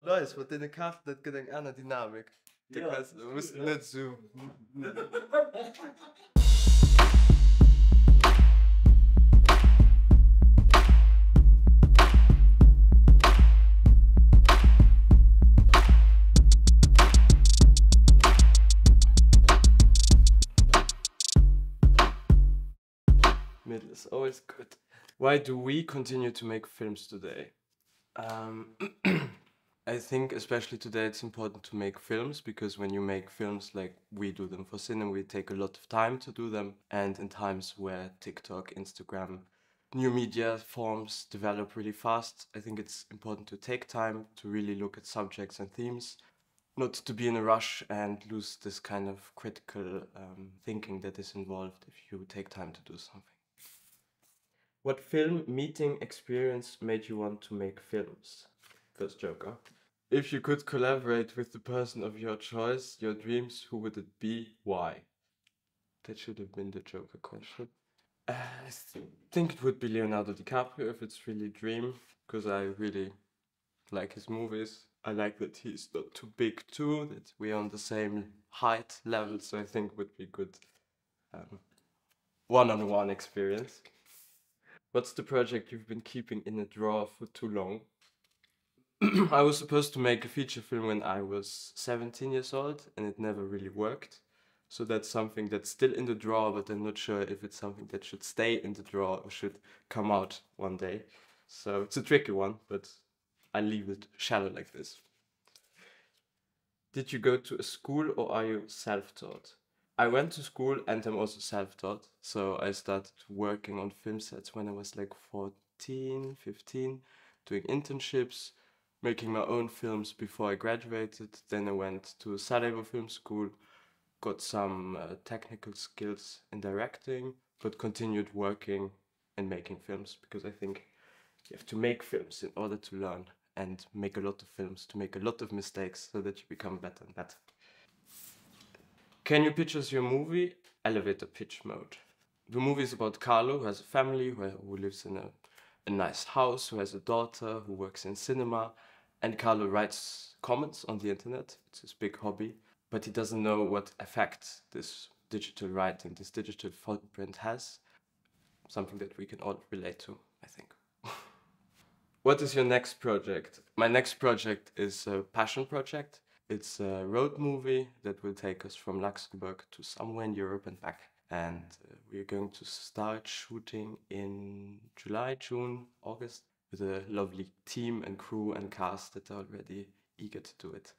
Leute, mit den Karten, das gibt eine andere Dynamik. Du musst nicht so... Middle is always good. Why do we continue to make films today? I think especially today it's important to make films because when you make films like we do them for cinema, we take a lot of time to do them. And in times where TikTok, Instagram, new media forms develop really fast, I think it's important to take time to really look at subjects and themes, not to be in a rush and lose this kind of critical thinking that is involved if you take time to do something. What film meeting experience made you want to make films? First joker. If you could collaborate with the person of your choice, your dreams, who would it be? Why? That should have been the joker question. I think it would be Leonardo DiCaprio if it's really a dream, because I really like his movies. I like that he's not too big too, that we're on the same height level, so I think it would be good one-on-one experience. What's the project you've been keeping in a drawer for too long? I was supposed to make a feature film when I was 17 years old and it never really worked. So that's something that's still in the drawer, but I'm not sure if it's something that should stay in the drawer or should come out one day. So it's a tricky one, but I leave it shallow like this. Did you go to a school or are you self-taught? I went to school and I'm also self-taught. So I started working on film sets when I was like 14, 15, doing internships, making my own films before I graduated. Then I went to Sarajevo Film School, got some technical skills in directing, but continued working and making films because I think you have to make films in order to learn and make a lot of films to make a lot of mistakes so that you become better and better. Can you pitch us your movie? Elevator pitch mode. The movie is about Carlo, who has a family, who lives in a nice house, who has a daughter, who works in cinema, and Carlo writes comments on the internet. It's his big hobby, but he doesn't know what effect this digital writing, this digital footprint has. Something that we can all relate to, I think. What is your next project? My next project is a passion project. It's a road movie that will take us from Luxembourg to somewhere in Europe and back. And we're going to start shooting in July, June, August with a lovely team and crew and cast that are already eager to do it.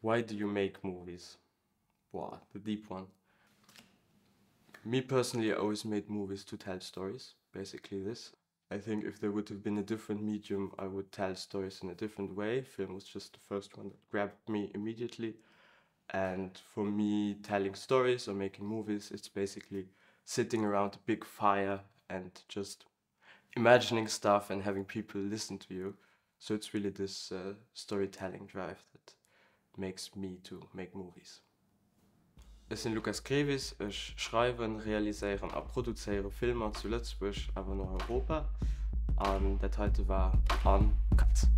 Why do you make movies? Wow, the deep one. Me personally, I always made movies to tell stories, basically this. I think if there would have been a different medium, I would tell stories in a different way. Film was just the first one that grabbed me immediately. And for me, telling stories or making movies, it's basically sitting around a big fire and just imagining stuff and having people listen to you. So it's really this storytelling drive that makes me to make movies. Ich bin Lukas Grevis, ich schreibe, realisiere und produziere Filme zu Luxemburg, aber noch Europa. Und der heute war Uncut.